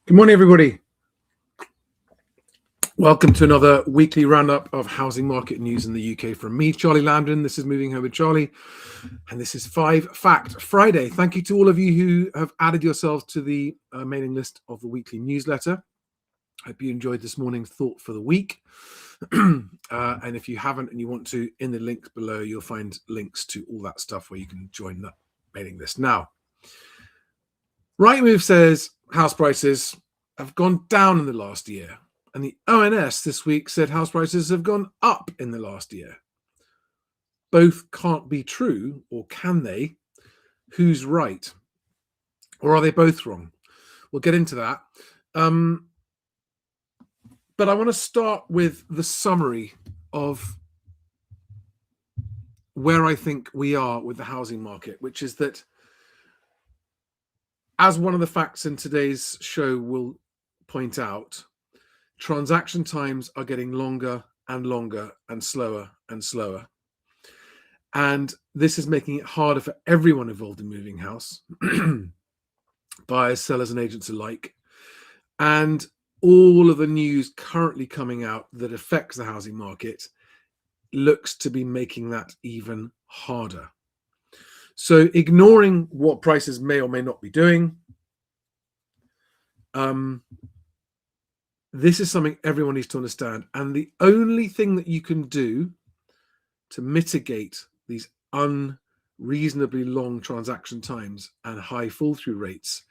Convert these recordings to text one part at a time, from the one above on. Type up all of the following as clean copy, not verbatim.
Good morning, everybody. Welcome to another weekly roundup of housing market news in the UK from me, Charlie Lambden. This is Moving Home with Charlie, and this is 5 Fact Friday. Thank you to all of you who have added yourselves to the mailing list of the weekly newsletter. Hope you enjoyed this morning's thought for the week. And if you haven't and you want to, in the links below, you'll find links to all that stuff where you can join that mailing list. Now, Rightmove says house prices have gone down in the last year. And the ONS this week said house prices have gone up in the last year. Both can't be true, or can they? Who's right? Or are they both wrong? We'll get into that. But I want to start with the summary of where I think we are with the housing market, which is that, as one of the facts in today's show will point out, transaction times are getting longer and longer and slower and slower. And this is making it harder for everyone involved in moving house, buyers, sellers, and agents alike. And all of the news currently coming out that affects the housing market looks to be making that even harder. So ignoring what prices may or may not be doing, this is something everyone needs to understand. And the only thing that you can do to mitigate these unreasonably long transaction times and high fall-through rates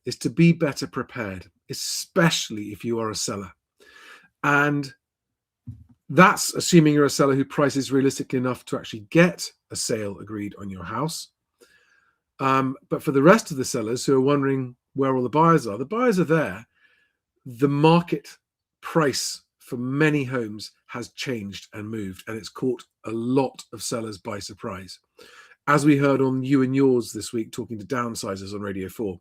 is to be better prepared, especially if you are a seller. And that's assuming you're a seller who prices realistically enough to actually get a sale agreed on your house. But for the rest of the sellers who are wondering where all the buyers are there. The market price for many homes has changed and moved, and it's caught a lot of sellers by surprise. As we heard on You and Yours this week, talking to downsizers on Radio 4,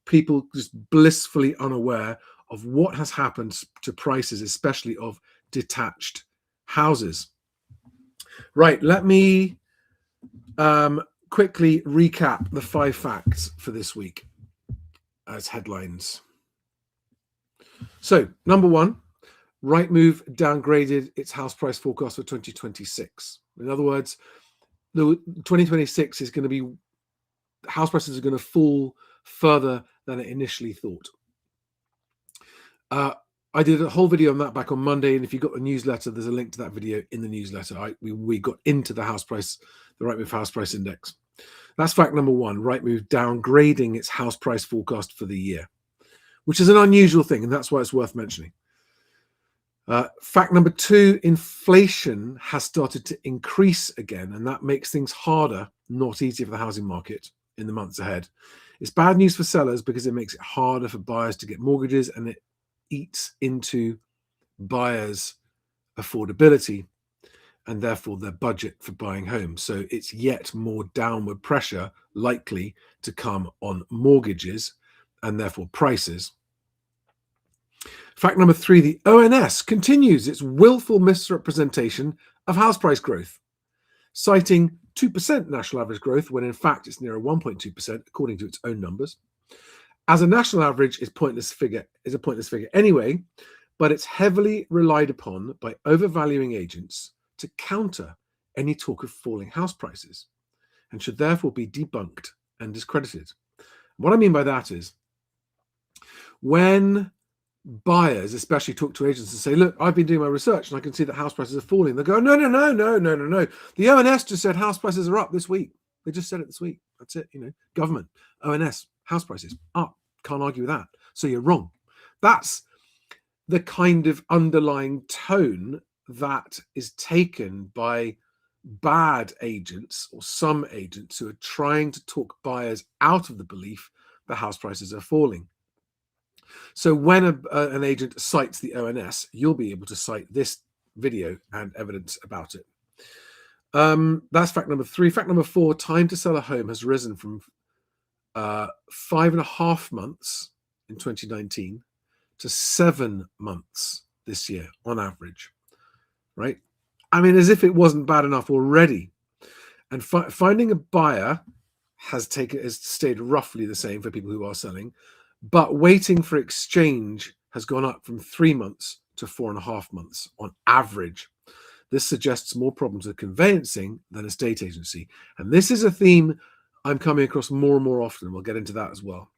people just blissfully unaware of what has happened to prices, especially of detached houses. Right, let me quickly recap the 5 facts for this week as headlines. So, number 1, Rightmove downgraded its house price forecast for 2026. In other words, the 2026 is going to be, house prices are going to fall further than it initially thought. I did a whole video on that back on Monday, and if you got the newsletter, there's a link to that video in the newsletter. We got into the house price, the Rightmove house price index. That's fact number 1, Rightmove downgrading its house price forecast for the year, which is an unusual thing, and that's why it's worth mentioning. Fact number 2, inflation has started to increase again, and that makes things harder, not easier for the housing market in the months ahead. It's bad news for sellers because it makes it harder for buyers to get mortgages, and it eats into buyers' affordability and therefore their budget for buying homes. So it's yet more downward pressure likely to come on mortgages and therefore prices. Fact number 3, the ONS continues its willful misrepresentation of house price growth, citing 2% national average growth when in fact it's nearer 1.2% according to its own numbers. As a national average is a pointless figure anyway, but it's heavily relied upon by overvaluing agents to counter any talk of falling house prices, and should therefore be debunked and discredited. What I mean by that is, when buyers especially talk to agents and say, look, I've been doing my research and I can see that house prices are falling, they go, no. The ONS just said house prices are up this week. They just said it this week. That's it. Government, ONS, house prices up. Can't argue with that. So you're wrong. That's the kind of underlying tone that is taken by bad agents or some agents who are trying to talk buyers out of the belief that house prices are falling. So when an agent cites the ONS, you'll be able to cite this video and evidence about it. That's fact number 3. Fact number 4, time to sell a home has risen from 5.5 months in 2019 to 7 months this year on average, right? I mean, as if it wasn't bad enough already. And finding a buyer has stayed roughly the same for people who are selling, but waiting for exchange has gone up from 3 months to 4.5 months on average. This suggests more problems with conveyancing than estate agency. And this is a theme I'm coming across more and more often. We'll get into that as well.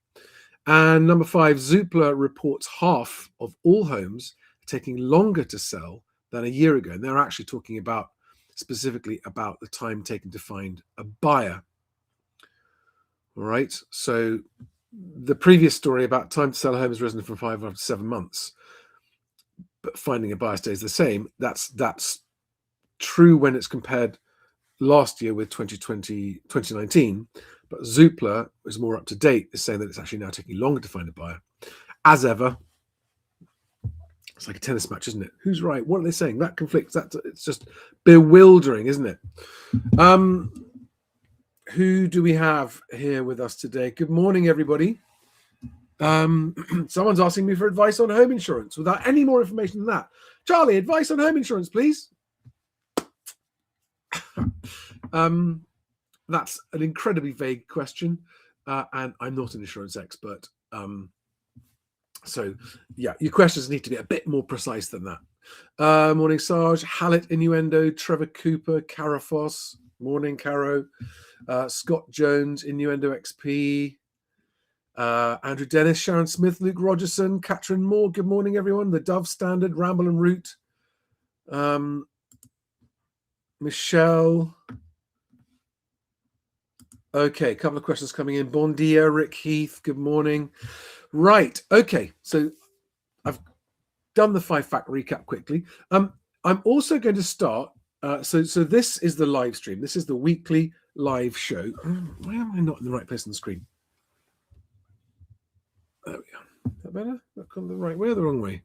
And number 5, Zoopla reports half of all homes taking longer to sell than a year ago. And they're actually talking about specifically about the time taken to find a buyer. All right. So the previous story about time to sell a home has risen from 5 to 7 months, but finding a buyer stays the same. That's true when it's compared last year with 2019, but Zoopla is more up to date, is saying that it's actually now taking longer to find a buyer. As ever, it's like a tennis match, isn't it? Who's right? What are they saying? That conflicts. It's just bewildering, isn't it? Who do we have here with us today? Good morning, everybody. Someone's asking me for advice on home insurance without any more information than that. Charlie, advice on home insurance, please. That's an incredibly vague question, and I'm not an insurance expert. So, yeah, your questions need to be a bit more precise than that. Morning, Sarge. Hallett Innuendo, Trevor Cooper, Carafos. Morning, Caro. Scott Jones, Innuendo XP. Andrew Dennis, Sharon Smith, Luke Rogerson, Catherine Moore. Good morning, everyone. The Dove Standard, Ramble and Root. Michelle. Okay, a couple of questions coming in. Bon dia, Rick Heath. Good morning. Right. Okay. So I've done the 5-fact recap quickly. I'm also going to start. So this is the live stream. This is the weekly live show. Why am I not in the right place on the screen? There we go. Is that better? That gone the right way or the wrong way?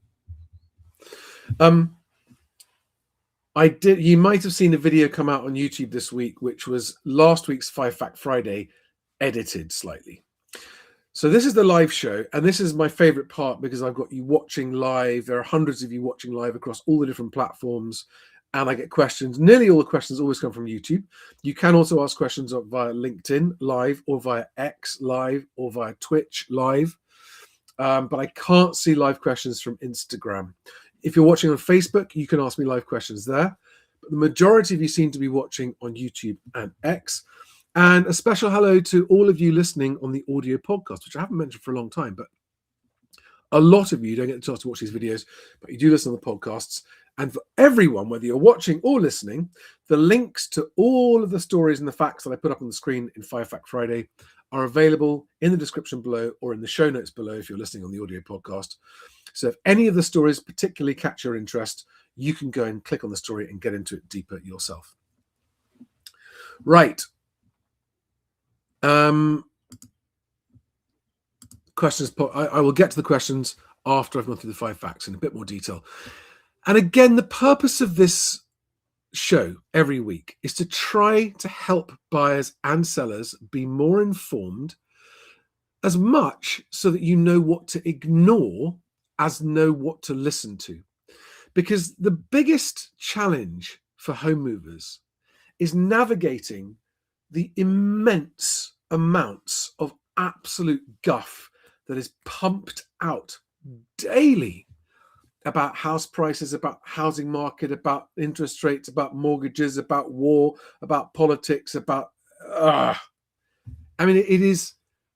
You might have seen a video come out on YouTube this week, which was last week's 5-Fact Friday, edited slightly. So this is the live show, and this is my favorite part because I've got you watching live. There are hundreds of you watching live across all the different platforms, and I get questions. Nearly all the questions always come from YouTube. You can also ask questions via LinkedIn live, or via X live, or via Twitch live. But I can't see live questions from Instagram. If you're watching on Facebook, you can ask me live questions there. But the majority of you seem to be watching on YouTube and X. And a special hello to all of you listening on the audio podcast, which I haven't mentioned for a long time. But a lot of you don't get the chance to watch these videos, but you do listen to the podcasts. And for everyone, whether you're watching or listening, the links to all of the stories and the facts that I put up on the screen in 5-Fact Friday are available in the description below or in the show notes below if you're listening on the audio podcast. So if any of the stories particularly catch your interest, you can go and click on the story and get into it deeper yourself. Right. Questions. I will get to the questions after I've gone through the 5 facts in a bit more detail. And again, the purpose of this show every week is to try to help buyers and sellers be more informed, as much so that you know what to ignore as know what to listen to. Because the biggest challenge for home movers is navigating the immense amounts of absolute guff that is pumped out daily about house prices, about housing market, about interest rates, about mortgages, about war, about politics, about... I mean, it is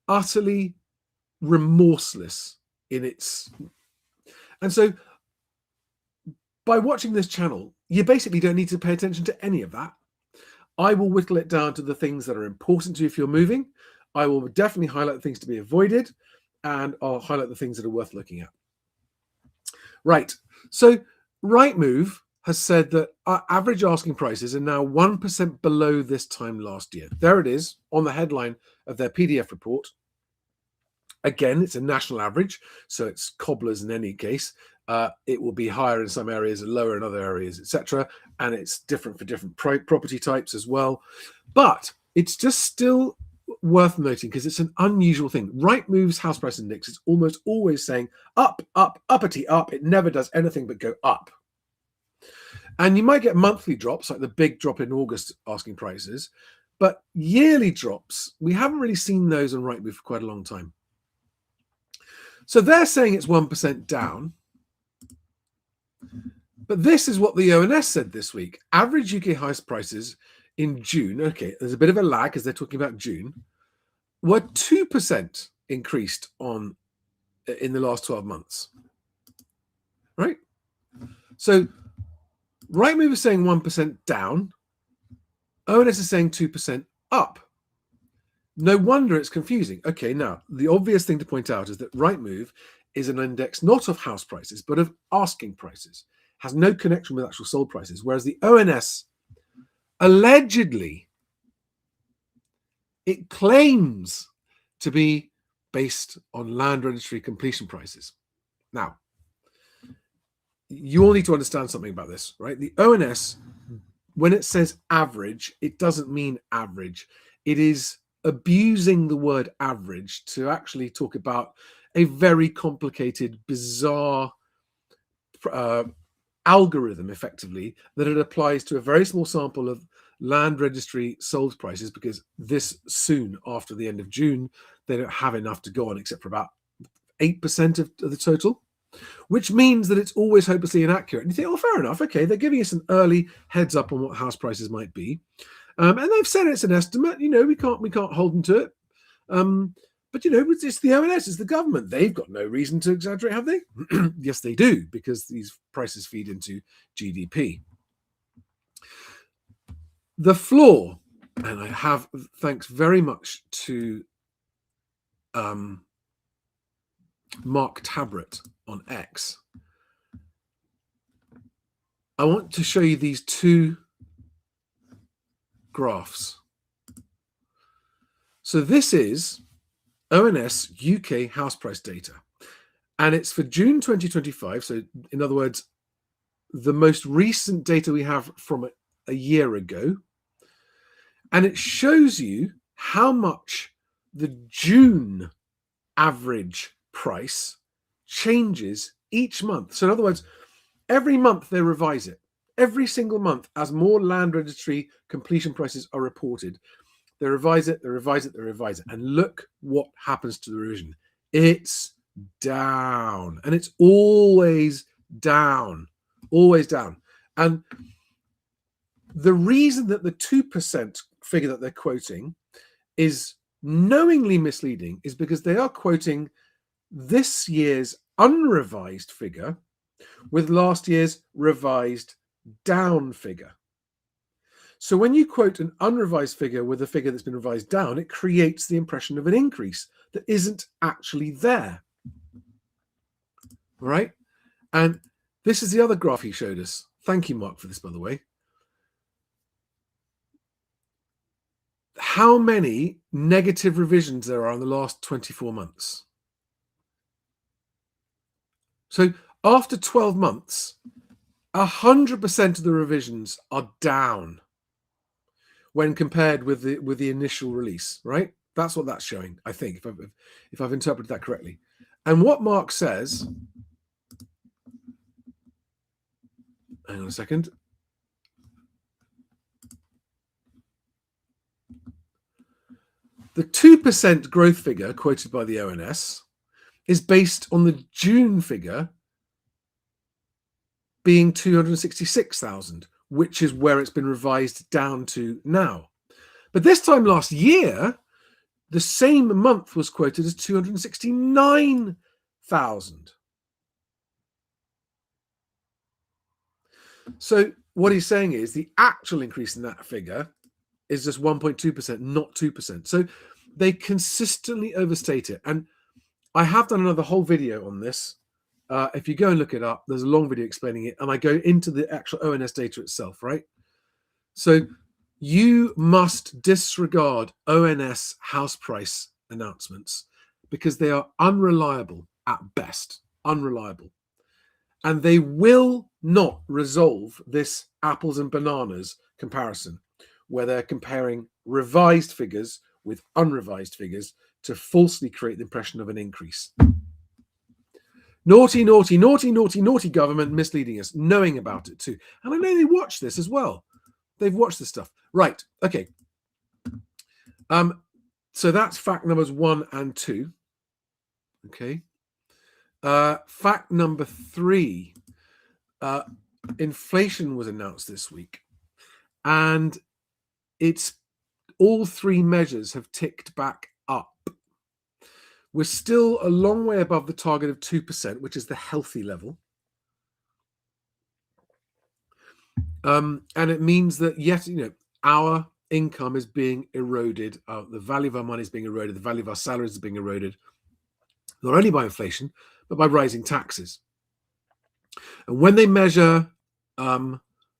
utterly remorseless in its... And so by watching this channel, you basically don't need to pay attention to any of that. I will whittle it down to the things that are important to you if you're moving. I will definitely highlight the things to be avoided, and I'll highlight the things that are worth looking at. Right. So Rightmove has said that our average asking prices are now 1% below this time last year. There it is on the headline of their PDF report. Again, it's a national average, so it's cobblers in any case. It will be higher in some areas and lower in other areas, etc. And it's different for different property types as well. But it's just still worth noting because it's an unusual thing. Rightmove's house price index is almost always saying up, up, uppity up. It never does anything but go up. And you might get monthly drops, like the big drop in August asking prices. But yearly drops, we haven't really seen those on Rightmove for quite a long time. So they're saying it's 1% down. But this is what the ONS said this week. Average UK house prices in June, okay, there's a bit of a lag because they're talking about June, were 2% increased in the last 12 months. Right? So Rightmove is saying 1% down. ONS is saying 2% up. No wonder it's confusing. Okay, now, the obvious thing to point out is that Rightmove is an index not of house prices, but of asking prices. Has no connection with actual sold prices, whereas the ONS allegedly, it claims to be based on land registry completion prices. Now, you all need to understand something about this, right? The ONS, when it says average, it doesn't mean average. It is abusing the word average to actually talk about a very complicated, bizarre algorithm, effectively, that it applies to a very small sample of land registry sold prices, because this soon after the end of June, they don't have enough to go on except for about 8% of the total, which means that it's always hopelessly inaccurate. And you think, oh, fair enough. Okay, they're giving us an early heads up on what house prices might be. And they've said it's an estimate. We can't hold them to it. But it's the ONS, it's the government. They've got no reason to exaggerate, have they? Yes, they do, because these prices feed into GDP. The floor, and I have thanks very much to Mark Tabrett on X. I want to show you these two graphs. So this is ONS UK house price data, and it's for June 2025. So in other words, the most recent data we have from a year ago, and it shows you how much the June average price changes each month. So in other words, every month they revise it. Every single month, as more land registry completion prices are reported, they revise it, they revise it, they revise it. And look what happens to the revision. It's down. And it's always down. Always down. And the reason that the 2% figure that they're quoting is knowingly misleading is because they are quoting this year's unrevised figure with last year's revised down figure. So when you quote an unrevised figure with a figure that's been revised down, it creates the impression of an increase that isn't actually there. All right? And this is the other graph he showed us. Thank you, Mark, for this, by the way. How many negative revisions there are in the last 24 months. So after 12 months, 100% of the revisions are down when compared with the initial release, right? That's what that's showing, I think, if I've interpreted that correctly. And what Mark says, hang on a second. The 2% growth figure quoted by the ONS is based on the June figure being 266,000, which is where it's been revised down to now. But this time last year, the same month was quoted as 269,000. So what he's saying is the actual increase in that figure is just 1.2%, not 2%. So they consistently overstate it. And I have done another whole video on this. If you go and look it up, there's a long video explaining it, and I go into the actual ONS data itself, right? So you must disregard ONS house price announcements because they are unreliable at best, unreliable. And they will not resolve this apples and bananas comparison, where they're comparing revised figures with unrevised figures to falsely create the impression of an increase. Naughty, naughty, naughty, naughty, naughty government misleading us, knowing about it too. And I know they watch this as well. They've watched this stuff. Right, okay. So that's fact numbers 1 and 2. Okay. Fact number 3. Inflation was announced this week, and it's all 3 measures have ticked back up. We're still a long way above the target of 2%, which is the healthy level. And it means that, yes, our income is being eroded. The value of our money is being eroded. The value of our salaries is being eroded, not only by inflation, but by rising taxes. And when they measure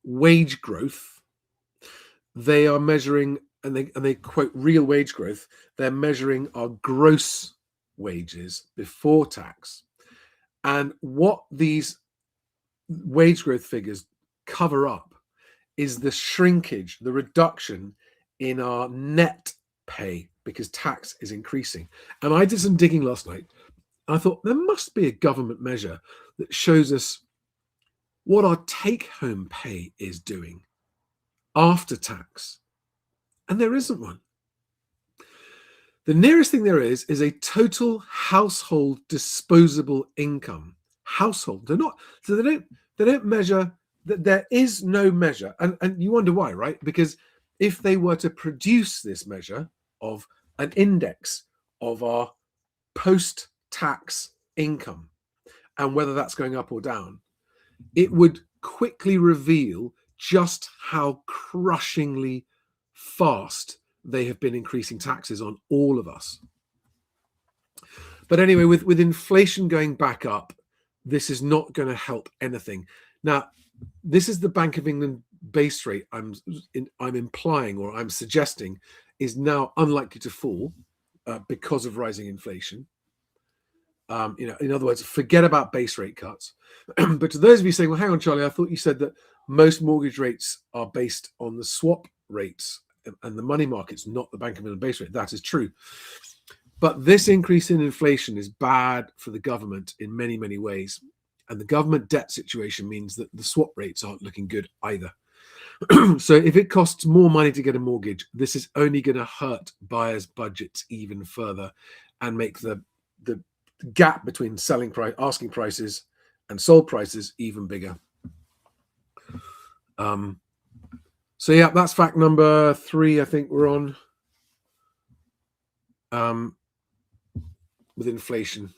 wage growth, they are measuring, and they quote real wage growth, they're measuring our gross wages before tax. And what these wage growth figures cover up is the shrinkage, the reduction in our net pay because tax is increasing. And I did some digging last night. I thought there must be a government measure that shows us what our take-home pay is doing after tax. And there isn't one. The nearest thing there is a total household disposable income. Household. They don't measure that. There is no measure. And you wonder why, right? Because if they were to produce this measure of an index of our post-tax income and whether that's going up or down, it would quickly reveal just how crushingly fast they have been increasing taxes on all of us. But anyway, with inflation going back up, this is not going to help anything. Now, this is the Bank of England base rate I'm implying, or I'm suggesting, is now unlikely to fall because of rising inflation. In other words, forget about base rate cuts. But to those of you saying, well, hang on, Charlie, I thought you said that most mortgage rates are based on the swap rates and the money market's not the Bank of England base rate. That is true. But this increase in inflation is bad for the government in many, many ways. And the government debt situation means that the swap rates aren't looking good either. So if it costs more money to get a mortgage, this is only going to hurt buyers' budgets even further and make the gap between asking prices and sold prices even bigger. So yeah, that's fact number 3. I think we're on with inflation.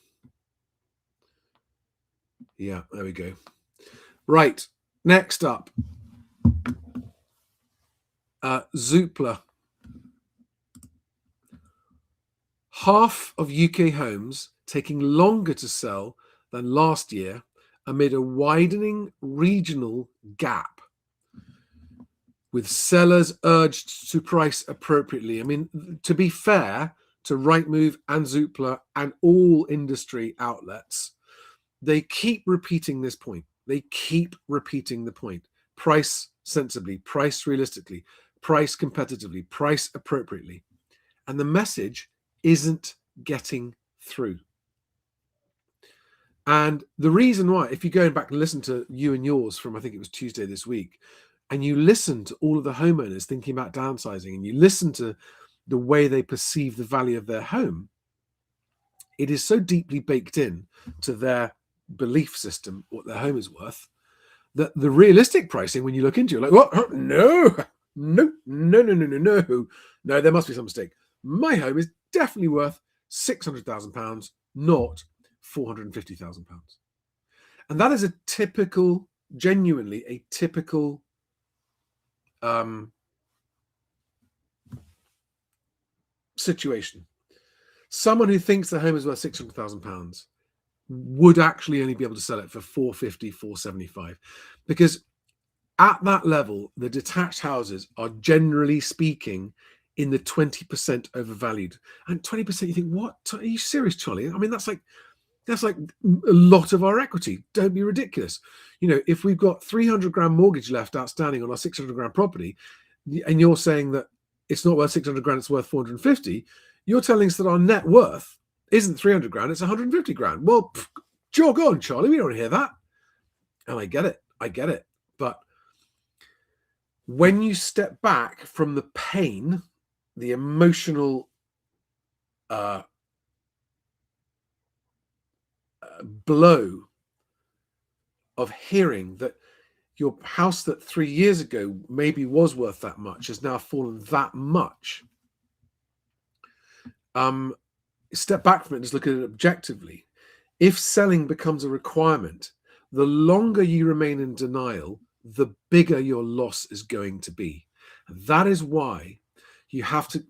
Yeah, there we go. Right, next up, Zoopla. Half of UK homes taking longer to sell than last year amid a widening regional gap, with sellers urged to price appropriately. I mean, to be fair to Rightmove and Zoopla and all industry outlets, they keep repeating this point. They keep repeating the point. Price sensibly, price realistically, price competitively, price appropriately. And the message isn't getting through. And the reason why, if you go back and listen to You and Yours from, I think it was Tuesday this week, and you listen to all of the homeowners thinking about downsizing, and you listen to the way they perceive the value of their home, it is so deeply baked in to their belief system, what their home is worth, that the realistic pricing, when you look into it, like, what? No, there must be some mistake. My home is definitely worth £600,000, not £450,000. And that is genuinely a typical situation. Someone who thinks the home is worth £600,000 would actually only be able to sell it for £450,000, £475,000, because at that level, the detached houses are generally speaking in the 20% overvalued. And 20%, you think, what? Are you serious, Charlie? I mean, that's like a lot of our equity. Don't be ridiculous. If we've got 300 grand mortgage left outstanding on our 600 grand property, and you're saying that it's not worth 600 grand, it's worth 450, you're telling us that our net worth isn't 300 grand, it's 150 grand. Well, jog on, Charlie. We don't want to hear that. And I get it. But when you step back from the pain, the emotional blow of hearing that your house that 3 years ago maybe was worth that much has now fallen that much. Step back from it and just look at it objectively. If selling becomes a requirement, the longer you remain in denial, the bigger your loss is going to be. That is why you have to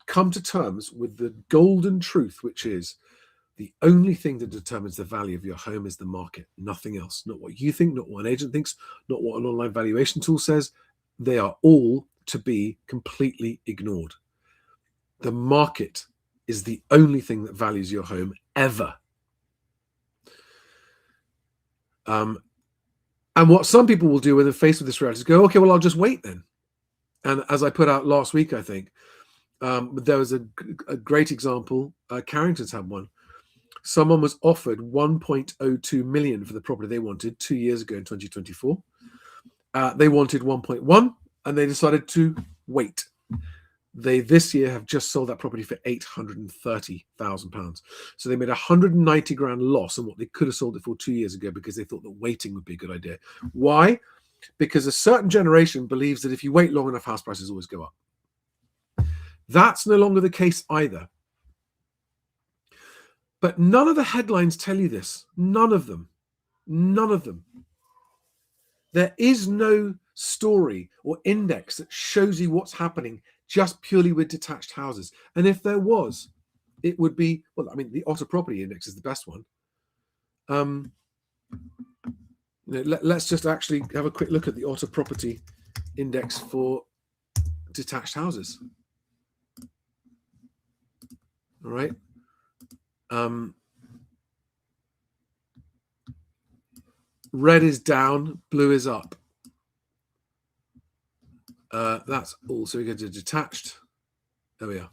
come to terms with the golden truth, which is the only thing that determines the value of your home is the market, nothing else. Not what you think, not what an agent thinks, not what an online valuation tool says. They are all to be completely ignored. The market is the only thing that values your home ever. And what some people will do when they're faced with this reality is go, okay, well, I'll just wait then. And as I put out last week, I think, there was a great example. Carrington's had one. Someone was offered 1.02 million for the property they wanted 2 years ago in 2024. They wanted 1.1 and they decided to wait. They this year have just sold that property for £830,000. So they made 190 grand loss on what they could have sold it for 2 years ago because they thought that waiting would be a good idea. Why? Because a certain generation believes that if you wait long enough, house prices always go up. That's no longer the case either. But none of the headlines tell you this. None of them. None of them. There is no story or index that shows you what's happening just purely with detached houses. And if there was, it would be, well, I mean, the Otter Property Index is the best one. Let's just actually have a quick look at the Otter Property Index for detached houses. All right. Red is down, blue is up. That's all. So we go to detached. There we are.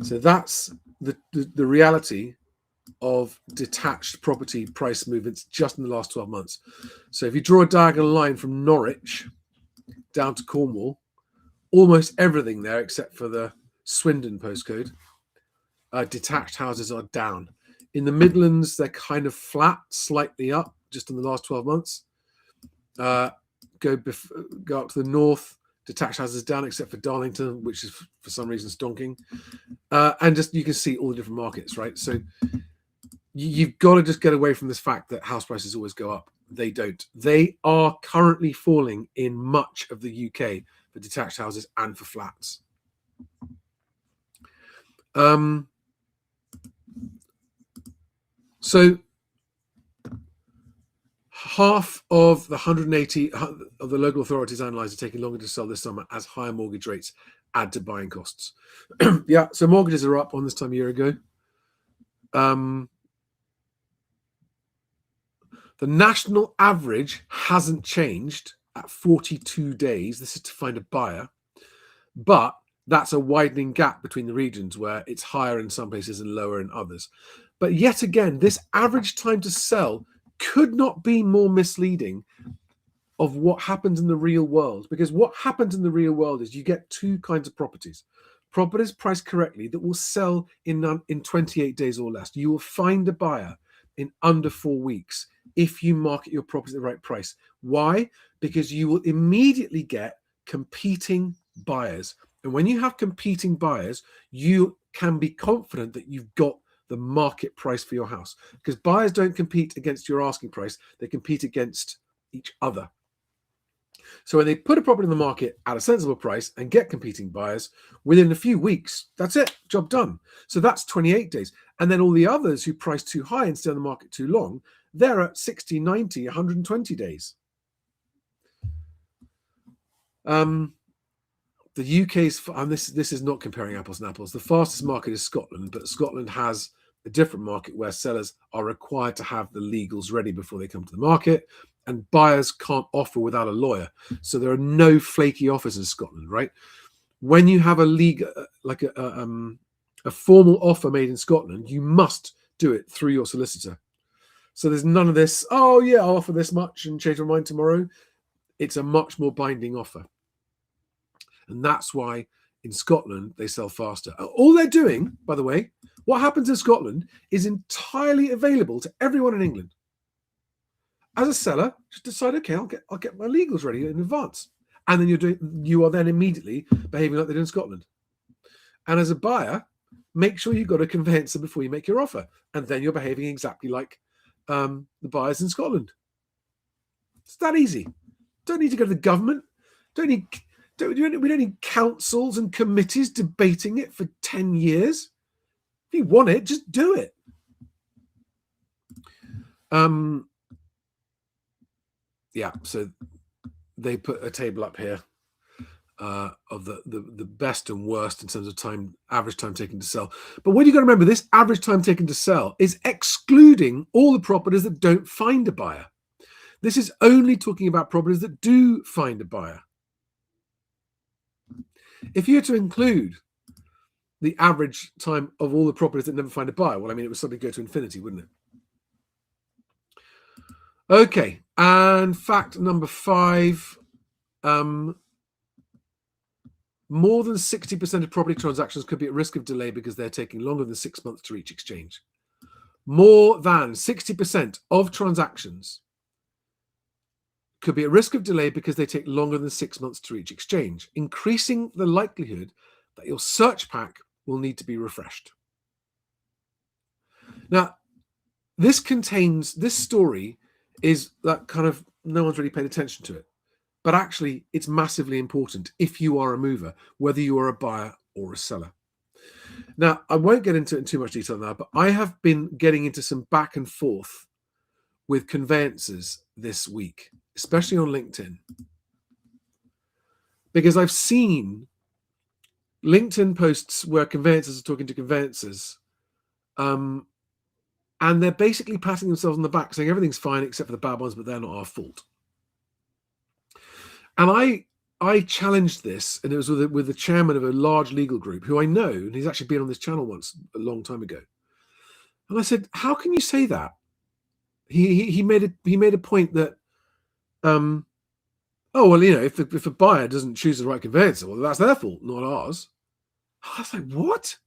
So that's the reality of detached property price movements just in the last 12 months. So if you draw a diagonal line from Norwich down to Cornwall, almost everything there except for the Swindon postcode, detached houses are down. In the Midlands, they're kind of flat, slightly up just in the last 12 months. Go up to the north, detached houses down except for Darlington, which is for some reason stonking. And just you can see all the different markets, right? So you've got to just get away from this fact that house prices always go up. They don't. They are currently falling in much of the UK for detached houses and for flats. So half of the 180 of the local authorities analysed are taking longer to sell this summer as higher mortgage rates add to buying costs. Yeah, so mortgages are up on this time a year ago. The national average hasn't changed at 42 days. This is to find a buyer, but that's a widening gap between the regions where it's higher in some places and lower in others. But yet again, this average time to sell could not be more misleading of what happens in the real world. Because what happens in the real world is you get two kinds of properties. Properties priced correctly that will sell in 28 days or less. You will find a buyer in under 4 weeks if you market your property at the right price. Why? Because you will immediately get competing buyers. And when you have competing buyers, you can be confident that you've got the market price for your house, because buyers don't compete against your asking price. They compete against each other. So when they put a property in the market at a sensible price and get competing buyers, within a few weeks, that's it, job done. So that's 28 days. And then all the others who price too high and stay on the market too long, they're at 60, 90, 120 days. The UK's, and this is not comparing apples and apples, the fastest market is Scotland, but Scotland has a different market where sellers are required to have the legals ready before they come to the market, and buyers can't offer without a lawyer. So there are no flaky offers in Scotland, right? When you have a legal, like a formal offer made in Scotland, you must do it through your solicitor. So there's none of this, oh yeah, I'll offer this much and change my mind tomorrow. It's a much more binding offer. And that's why In Scotland, they sell faster. All they're doing, by the way, what happens in Scotland is entirely available to everyone in England. As a seller, just decide, okay, I'll get my legals ready in advance, and then you are then immediately behaving like they do in Scotland. And as a buyer, make sure you've got a conveyancer before you make your offer, and then you're behaving exactly like the buyers in Scotland. It's that easy. Don't need to go to the government. We don't need councils and committees debating it for 10 years. If you want it, just do it. Yeah, so they put a table up here of the best and worst in terms of average time taken to sell. But what you got to remember, this average time taken to sell is excluding all the properties that don't find a buyer. This is only talking about properties that do find a buyer. If you were to include the average time of all the properties that never find a buyer, well, I mean, it would suddenly go to infinity, wouldn't it? Okay, and fact number 5, more than 60% of property transactions could be at risk of delay because they're taking longer than 6 months to reach exchange. More than 60% of transactions could be at risk of delay because they take longer than 6 months to reach exchange, increasing the likelihood that your search pack will need to be refreshed. Now, this story is that kind of no one's really paid attention to it. But actually, it's massively important if you are a mover, whether you are a buyer or a seller. Now, I won't get into it in too much detail now, but I have been getting into some back and forth with conveyancers this week, especially on LinkedIn, because I've seen LinkedIn posts where conveyancers are talking to conveyancers, and they're basically patting themselves on the back, saying everything's fine except for the bad ones, but they're not our fault. And I challenged this, and it was with the chairman of a large legal group who I know, and he's actually been on this channel once a long time ago. And I said, "How can you say that?" He made a point that, oh well, if a buyer doesn't choose the right conveyancer, well, that's their fault, not ours. I was like, what?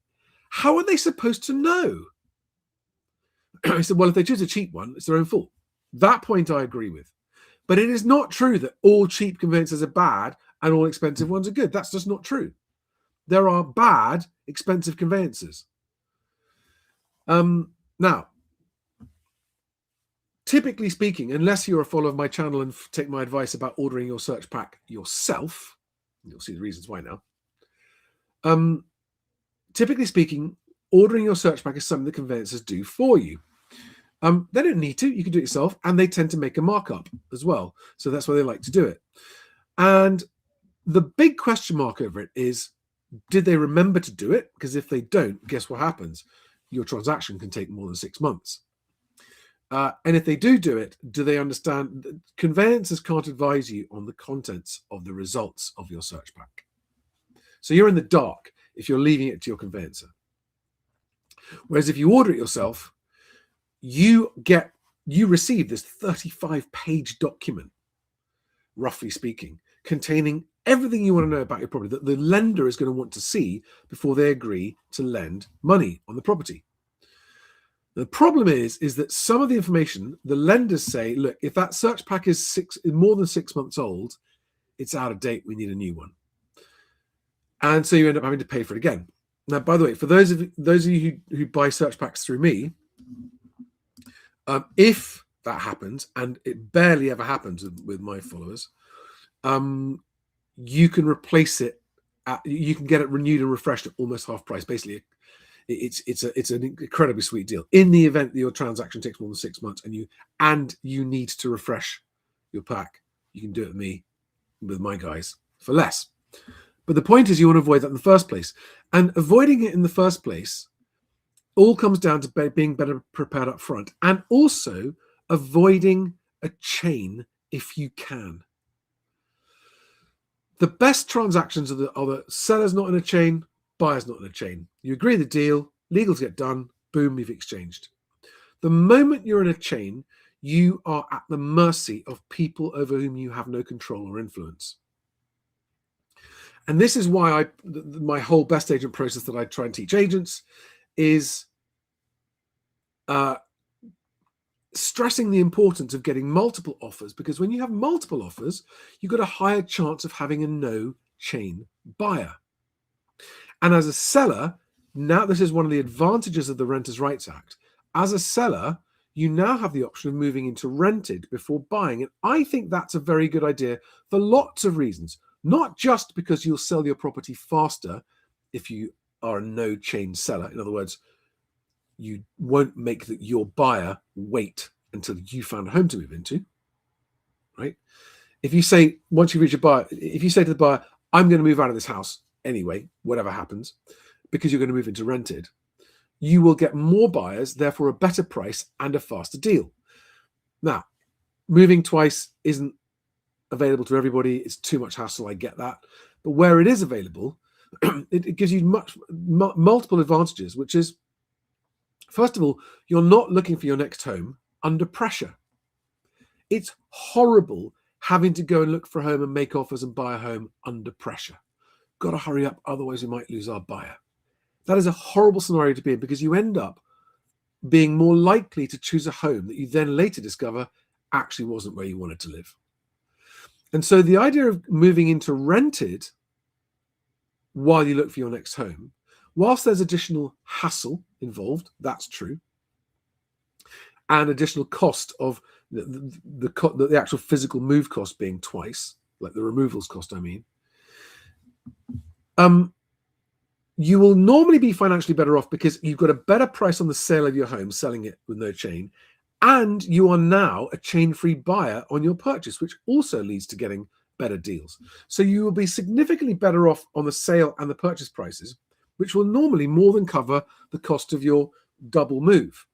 How are they supposed to know? He said, well, if they choose a cheap one, it's their own fault. That point I agree with. But it is not true that all cheap conveyancers are bad and all expensive ones are good. That's just not true. There are bad, expensive conveyancers. Now, typically speaking, unless you're a follower of my channel and take my advice about ordering your search pack yourself, you'll see the reasons why now. Typically speaking, ordering your search pack is something the conveyancers do for you. They don't need to. You can do it yourself, and they tend to make a markup as well. So that's why they like to do it. And the big question mark over it is, did they remember to do it? Because if they don't, guess what happens? Your transaction can take more than 6 months. And if they do it, do they understand? Conveyancers can't advise you on the contents of the results of your search pack. So you're in the dark if you're leaving it to your conveyancer. Whereas if you order it yourself, you receive this 35-page document, roughly speaking, containing everything you want to know about your property that the lender is going to want to see before they agree to lend money on the property. The problem is that some of the information, the lenders say, look, if that search pack is more than 6 months old, it's out of date, we need a new one. And so you end up having to pay for it again. Now, by the way, for those of you who buy search packs through me, if that happens, and it barely ever happens with my followers, you can replace it. You can get it renewed and refreshed at almost half price. Basically, it's an incredibly sweet deal. In the event that your transaction takes more than 6 months and you need to refresh your pack, you can do it with me, with my guys, for less. But the point is, you want to avoid that in the first place, and avoiding it in the first place all comes down to being better prepared up front, and also avoiding a chain if you can. The best transactions are the sellers not in a chain, buyers not in a chain. You agree the deal, legals get done, boom, you've exchanged. The moment you're in a chain, you are at the mercy of people over whom you have no control or influence. And this is why my whole best agent process that I try and teach agents is stressing the importance of getting multiple offers, because when you have multiple offers, you've got a higher chance of having a no chain buyer. And as a seller, now this is one of the advantages of the Renters' Rights Act. As a seller, you now have the option of moving into rented before buying. And I think that's a very good idea for lots of reasons, not just because you'll sell your property faster if you are a no chain seller. In other words, you won't make your buyer wait until you found a home to move into, right? If you say, once you reach a buyer, if you say to the buyer, I'm going to move out of this house anyway, whatever happens, because you're going to move into rented, you will get more buyers, therefore a better price and a faster deal. Now, moving twice isn't available to everybody. It's too much hassle, I get that. But where it is available, it gives you multiple advantages, which is, first of all, you're not looking for your next home under pressure. It's horrible having to go and look for a home and make offers and buy a home under pressure. Got to hurry up, otherwise we might lose our buyer. That is a horrible scenario to be in, because you end up being more likely to choose a home that you then later discover actually wasn't where you wanted to live. And so the idea of moving into rented while you look for your next home, whilst there's additional hassle involved, that's true, and additional cost of the actual physical move cost being twice, like the removals cost, I mean, you will normally be financially better off because you've got a better price on the sale of your home, selling it with no chain, and you are now a chain-free buyer on your purchase, which also leads to getting better deals. So you will be significantly better off on the sale and the purchase prices, which will normally more than cover the cost of your double move.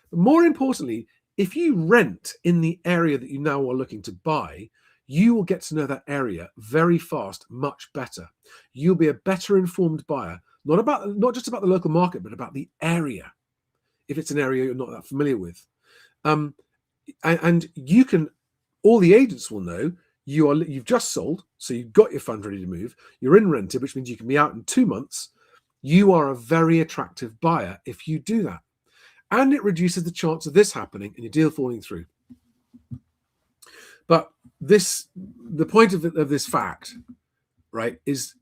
But more importantly, if you rent in the area that you now are looking to buy, you will get to know that area very fast, much better. You'll be a better informed buyer, not just about the local market, but about the area, if it's an area you're not that familiar with. And you can, all the agents will know you've just sold, so you've got your funds ready to move. You're in rented, which means you can be out in 2 months. You are a very attractive buyer if you do that. And it reduces the chance of this happening and your deal falling through. But the point of this fact, right, is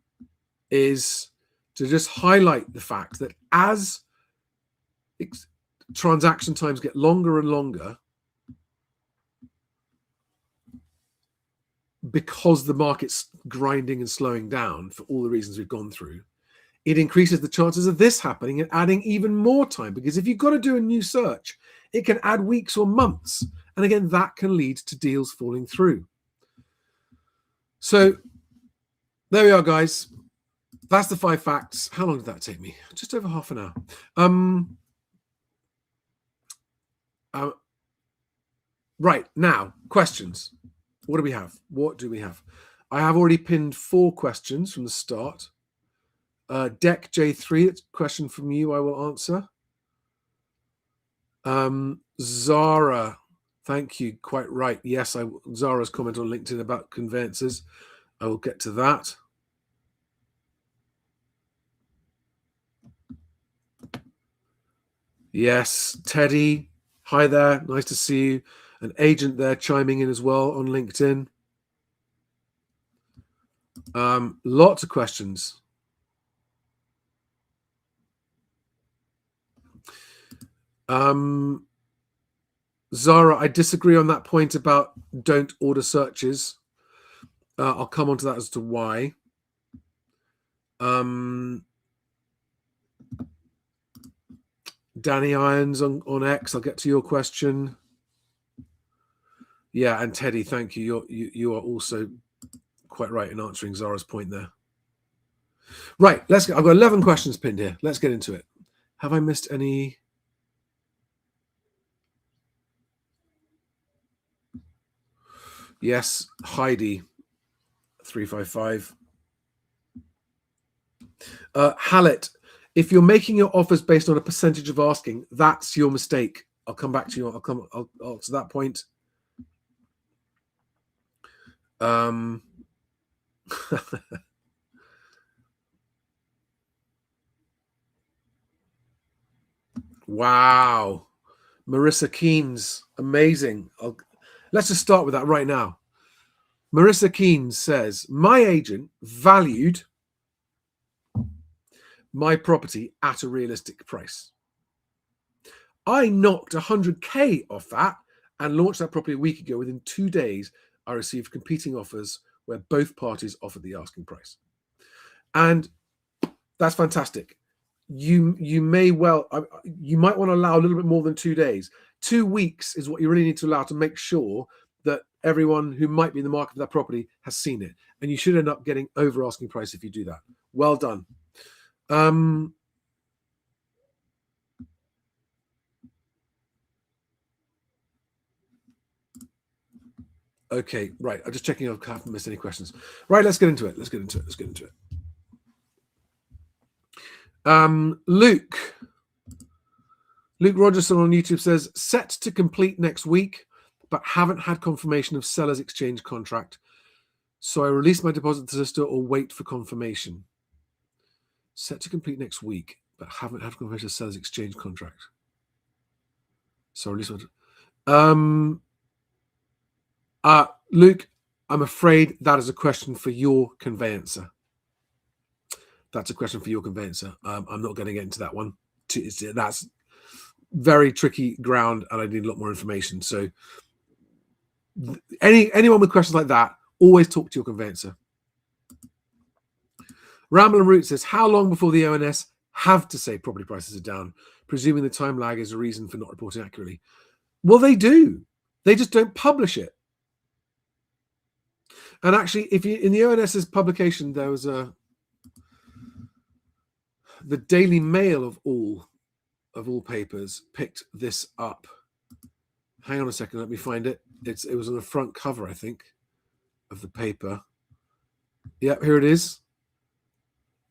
to just highlight the fact that as transaction times get longer and longer, because the market's grinding and slowing down for all the reasons we've gone through, it increases the chances of this happening and adding even more time. Because if you've got to do a new search, it can add weeks or months. And again, that can lead to deals falling through. So there we are, guys. That's the 5 facts. How long did that take me? Just over half an hour. Right, now, questions. What do we have? I have already pinned 4 questions from the start. Deck J3, it's a question from you I will answer. Zara, thank you, quite right. Yes, Zara's comment on LinkedIn about conveyances. I will get to that. Yes, Teddy, hi there, nice to see you. An agent there chiming in as well on LinkedIn. Lots of questions. Zara, I disagree on that point about don't order searches. I'll come on to that as to why. Danny Irons on X, I'll get to your question. Yeah, and Teddy, thank you. You are also quite right in answering Zara's point there. Right, let's go. I've got 11 questions pinned here. Let's get into it. Have I missed any? Yes, Heidi, 355. Hallett, if you're making your offers based on a percentage of asking, that's your mistake. I'll come back to you. I'll to that point. Wow. Marissa Keynes, amazing. Let's just start with that right now. Marissa Keynes says, my agent valued my property at a realistic price. I knocked 100K off that and launched that property a week ago. Within 2 days, I received competing offers where both parties offered the asking price. And that's fantastic. You may well, you might want to allow a little bit more than 2 days. 2 weeks is what you really need to allow to make sure that everyone who might be in the market for that property has seen it. And you should end up getting over asking price if you do that. Well done. Okay, right. I'm just checking if I haven't missed any questions. Right, let's get into it. Luke Rogerson on YouTube says, set to complete next week, but haven't had confirmation of seller's exchange contract. So I release my deposit to solicitor or wait for confirmation. Set to complete next week, but haven't had confirmation of seller's exchange contract. So I release my... Luke, I'm afraid that is a question for your conveyancer. That's a question for your conveyancer. I'm not going to get into that one. That's very tricky ground, and I need a lot more information. So anyone with questions like that, always talk to your conveyancer. Ramble and Root says, how long before the ONS have to say property prices are down, presuming the time lag is a reason for not reporting accurately? Well, they do. They just don't publish it. And actually, if you in the ONS's publication, there was the Daily Mail of all papers picked this up. Hang on a second, let me find it. It was on the front cover, I think, of the paper. Yep, here it is.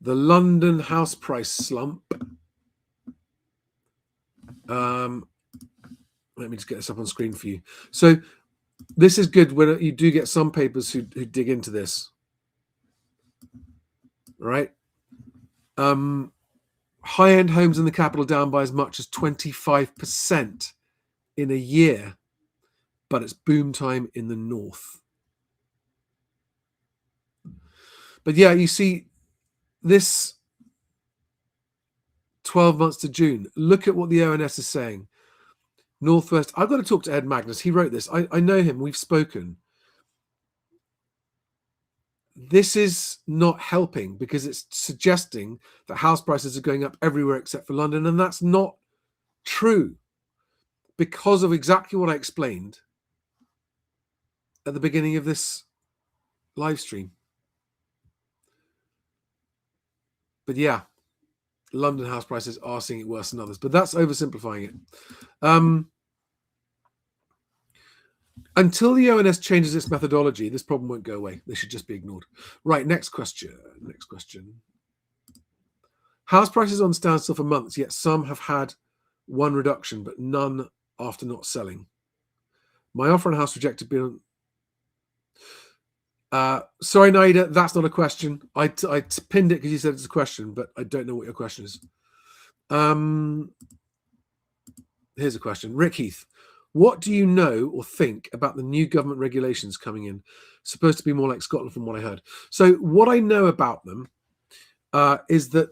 The London house price slump. Let me just get this up on screen for you. So this is good when you do get some papers who dig into this, right? High-end homes in the capital down by as much as 25% in a year, but it's boom time in the north. But yeah, you see this 12 months to June. Look at what the ONS is saying. Northwest. I've got to talk to Ed Magnus. He wrote this. I know him. We've spoken. This is not helping because it's suggesting that house prices are going up everywhere except for London. And that's not true because of exactly what I explained at the beginning of this live stream. But yeah, London house prices are seeing it worse than others, but that's oversimplifying it. Until the ONS changes its methodology, this problem won't go away. They should just be ignored. Right, next question. House prices on standstill for months, yet some have had one reduction, but none after not selling. My offer on a house rejected. Sorry, Naida, that's not a question. I pinned it because you said it's a question, but I don't know what your question is. Here's a question. Rick Heath. What do you know or think about the new government regulations coming in? Supposed to be more like Scotland from what I heard. So what I know about them is that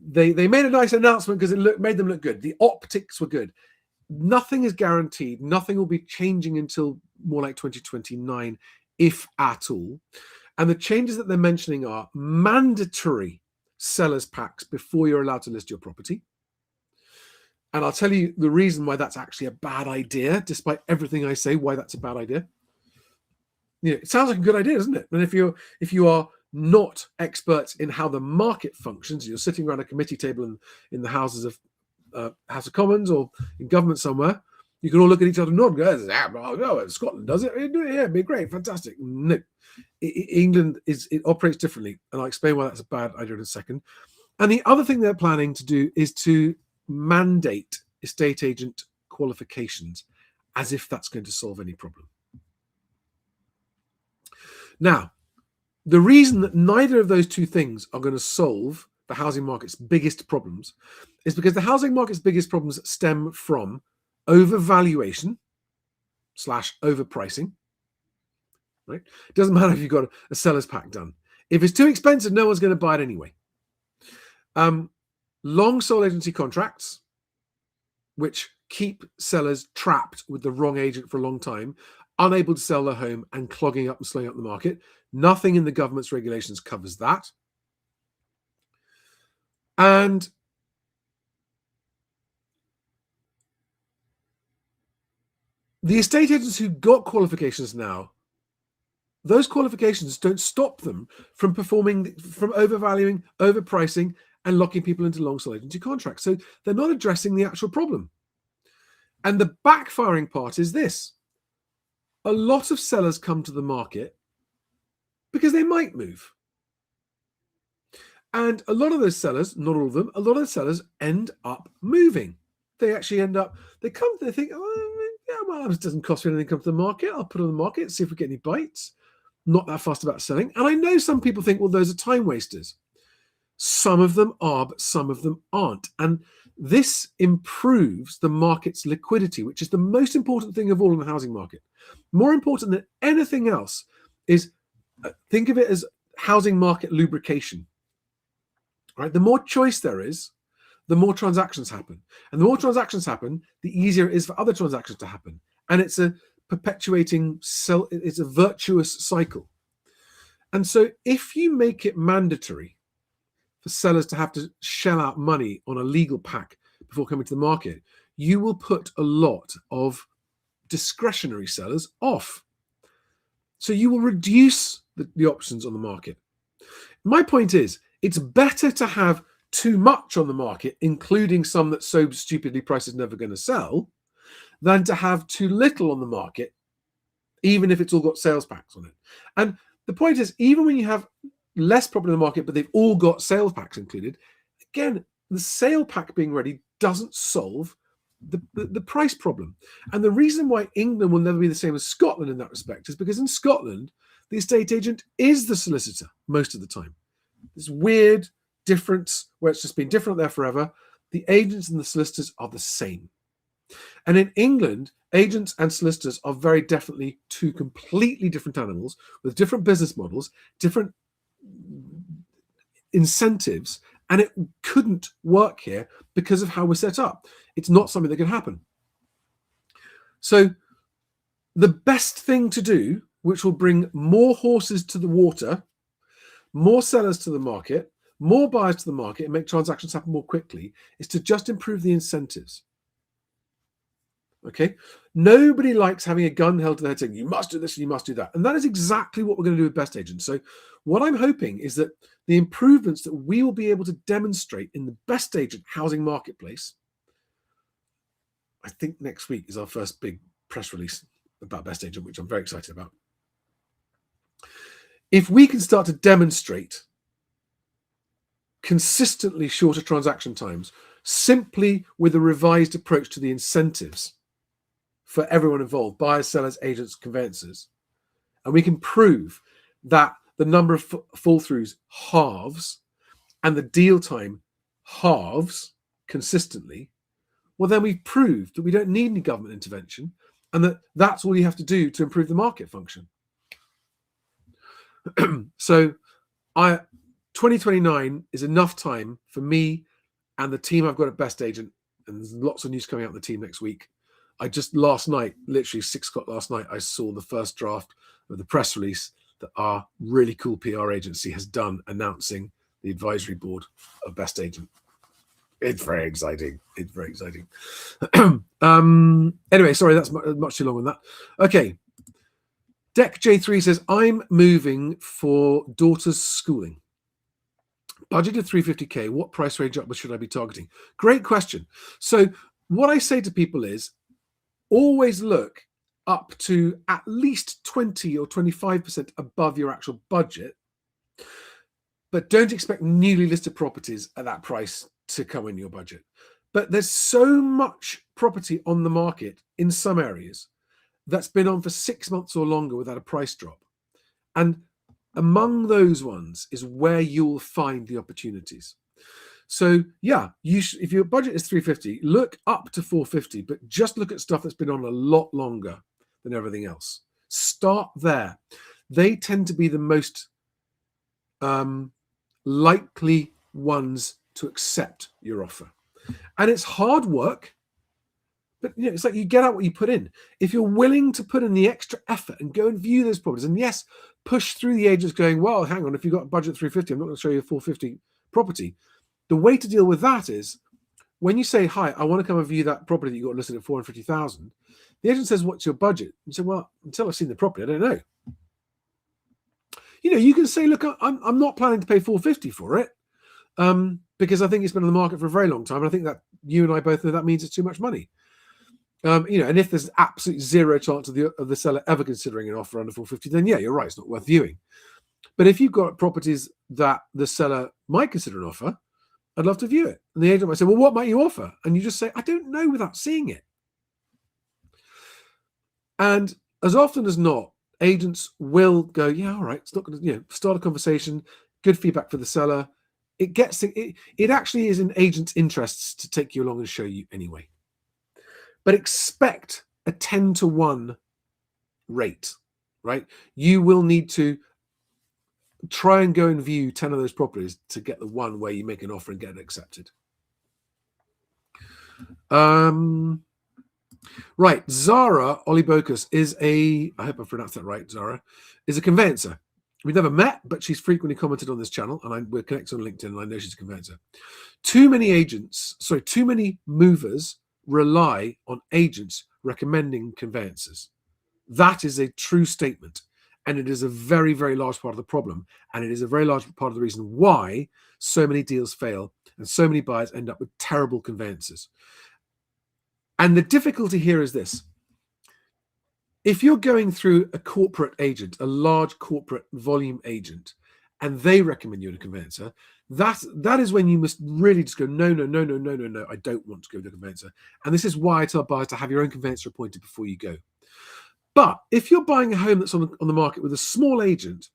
they made a nice announcement because it made them look good. The optics were good. Nothing is guaranteed. Nothing will be changing until more like 2029, if at all. And the changes that they're mentioning are mandatory sellers packs before you're allowed to list your property. And I'll tell you the reason why that's actually a bad idea, despite everything I say, why that's a bad idea. You know, it sounds like a good idea, doesn't it? And if you are not experts in how the market functions, you're sitting around a committee table in the Houses of House of Commons or in government somewhere, you can all look at each other and nod and go, oh, Scotland does it. Yeah, it'd be great, fantastic. No, England it operates differently, and I'll explain why that's a bad idea in a second. And the other thing they're planning to do is to mandate estate agent qualifications, as if that's going to solve any problem. Now, the reason that neither of those two things are going to solve the housing market's biggest problems is because the housing market's biggest problems stem from overvaluation / overpricing. Right? It doesn't matter if you've got a seller's pack done. If it's too expensive, no one's going to buy it anyway. Long sole agency contracts, which keep sellers trapped with the wrong agent for a long time, unable to sell their home and clogging up and slowing up the market. Nothing in the government's regulations covers that. And the estate agents who got qualifications now, those qualifications don't stop them from overvaluing, overpricing, and locking people into long sole agency contracts. So they're not addressing the actual problem. And the backfiring part is this. A lot of sellers come to the market because they might move. And a lot of those sellers, not all of them, a lot of the sellers end up moving. They actually end up, they think, oh, yeah, well, it doesn't cost me anything to come to the market. I'll put it on the market, see if we get any bites. Not that fast about selling. And I know some people think, well, those are time wasters. Some of them are, but some of them aren't. And this improves the market's liquidity, which is the most important thing of all in the housing market. More important than anything else is, think of it as housing market lubrication. Right? The more choice there is, the more transactions happen. And the more transactions happen, the easier it is for other transactions to happen. And it's a perpetuating, it's a virtuous cycle. And so if you make it mandatory for sellers to have to shell out money on a legal pack before coming to the market, you will put a lot of discretionary sellers off. So you will reduce the options on the market. My point is, it's better to have too much on the market, including some that's so stupidly priced is never going to sell, than to have too little on the market, even if it's all got sales packs on it. And the point is, even when you have less property in the market, but they've all got sales packs included, again, the sale pack being ready doesn't solve the price problem. And the reason why England will never be the same as Scotland in that respect is because in Scotland, the estate agent is the solicitor most of the time. This weird difference where it's just been different there forever. The agents and the solicitors are the same. And in England, agents and solicitors are very definitely two completely different animals with different business models, different incentives, and it couldn't work here because of how we're set up. It's not something that can happen. So the best thing to do, which will bring more horses to the water, more sellers to the market, more buyers to the market, and make transactions happen more quickly, is to just improve the incentives. Okay? Nobody likes having a gun held to their head saying, you must do this and you must do that. And that is exactly what we're going to do with Best Agent. So what I'm hoping is that the improvements that we will be able to demonstrate in the Best Agent housing marketplace, I think next week is our first big press release about Best Agent, which I'm very excited about. If we can start to demonstrate consistently shorter transaction times, simply with a revised approach to the incentives for everyone involved, buyers, sellers, agents, conveyancers, and we can prove that the number of fall-throughs halves and the deal time halves consistently, well, then we've proved that we don't need any government intervention and that that's all you have to do to improve the market function. So 2029 is enough time for me and the team I've got at Best Agent, and there's lots of news coming out of the team next week. I just last night, literally 6 o'clock last night, I saw the first draft of the press release that our really cool PR agency has done announcing the advisory board of Best Agent. It's very exciting. It's very exciting. Anyway, sorry, that's much too long on that. Okay. Deck J3 says, I'm moving for daughter's schooling. Budget of 350k. What price range up should I be targeting? Great question. So what I say to people is always look up to at least 20 or 25% above your actual budget, but don't expect newly listed properties at that price to come in your budget. But there's so much property on the market in some areas that's been on for 6 months or longer without a price drop. And among those ones is where you'll find the opportunities. So yeah, if your budget is 350, look up to 450, but just look at stuff that's been on a lot longer than everything else. Start there. They tend to be the most likely ones to accept your offer. And it's hard work, but it's like you get out what you put in. If you're willing to put in the extra effort and go and view those properties, and yes, push through the agents going, well, hang on, if you've got a budget 350, I'm not going to show you a 450 property. The way to deal with that is when you say, hi, I want to come and view that property that you got listed at 450,000, the agent says, what's your budget? You say, well, until I've seen the property, I don't know. You can say, look, I'm not planning to pay 450 for it because I think it's been on the market for a very long time. And I think that you and I both know that means it's too much money. And if there's absolutely zero chance of the seller ever considering an offer under 450, then yeah, you're right, it's not worth viewing. But if you've got properties that the seller might consider an offer, I'd love to view it. And the agent might say, well, what might you offer? And you just say, I don't know without seeing it. And as often as not, agents will go, yeah, all right, it's not going to, start a conversation, good feedback for the seller. It actually is in agents' interests to take you along and show you anyway. But expect a 10-to-1 rate, right? You will need to try and go and view 10 of those properties to get the one where you make an offer and get it accepted. Right, Zara Olibokus is I hope I pronounced that right, Zara, is a conveyancer. We've never met, but she's frequently commented on this channel, and we're connected on LinkedIn, and I know she's a conveyancer. Too many movers rely on agents recommending conveyancers. That is a true statement, and it is a very, very large part of the problem, and it is a very large part of the reason why so many deals fail and so many buyers end up with terrible conveyancers. And the difficulty here is this. If you're going through a corporate agent, a large corporate volume agent, and they recommend you a conveyancer, that is when you must really just go, no, I don't want to go with a conveyancer. And this is why I tell buyers to have your own conveyancer appointed before you go. But if you're buying a home that's on the market with a small agent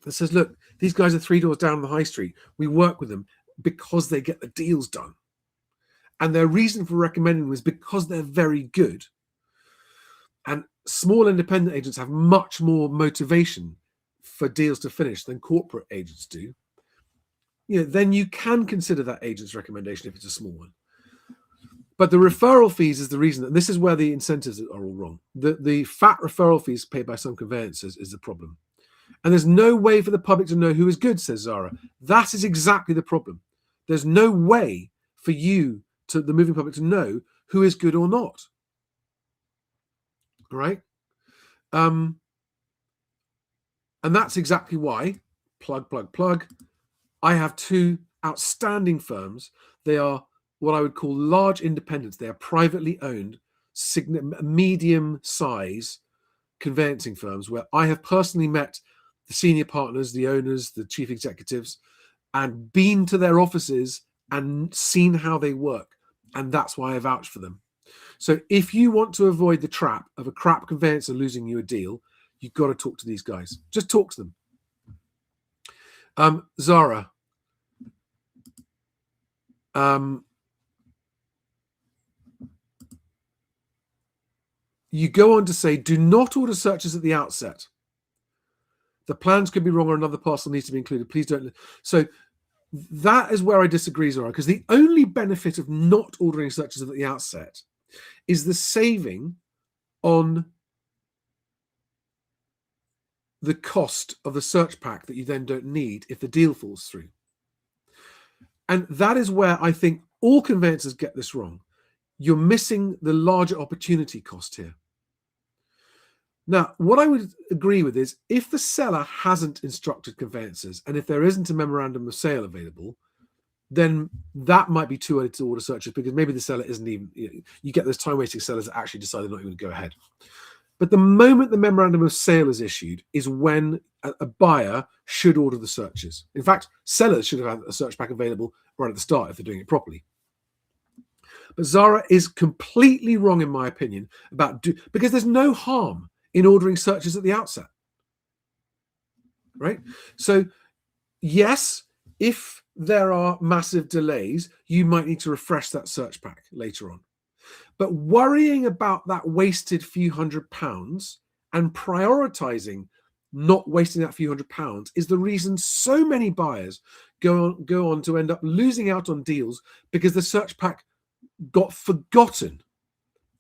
that says, look, these guys are 3 doors down the high street, we work with them because they get the deals done. And their reason for recommending them is because they're very good. And small independent agents have much more motivation for deals to finish than corporate agents do. Then you can consider that agent's recommendation if it's a small one. But the referral fees is the reason, and this is where the incentives are all wrong. The fat referral fees paid by some conveyancers is the problem. And there's no way for the public to know who is good, says Zara. That is exactly the problem. There's no way for you, to the moving public, to know who is good or not. Right? And that's exactly why, plug, I have 2 outstanding firms. They are what I would call large independents. They are privately owned, medium size conveyancing firms where I have personally met the senior partners, the owners, the chief executives, and been to their offices and seen how they work. And that's why I vouch for them. So if you want to avoid the trap of a crap conveyancer losing you a deal, you've got to talk to these guys. Just talk to them. Zara. You go on to say, do not order searches at the outset. The plans could be wrong or another parcel needs to be included. Please don't. So that is where I disagree, Zara, because the only benefit of not ordering searches at the outset is the saving on the cost of the search pack that you then don't need if the deal falls through. And that is where I think all conveyancers get this wrong. You're missing the larger opportunity cost here. Now, what I would agree with is if the seller hasn't instructed conveyancers and if there isn't a memorandum of sale available, then that might be too early to order searches because maybe the seller isn't even, you get those time-wasting sellers that actually decide they're not even going to go ahead. But the moment the memorandum of sale is issued is when a buyer should order the searches. In fact, sellers should have had a search pack available right at the start if they're doing it properly. But Zara is completely wrong, in my opinion, because there's no harm in ordering searches at the outset, right? So yes, if there are massive delays, you might need to refresh that search pack later on. But worrying about that wasted few £100 and prioritizing not wasting that few £100 is the reason so many buyers go on to end up losing out on deals because the search pack got forgotten,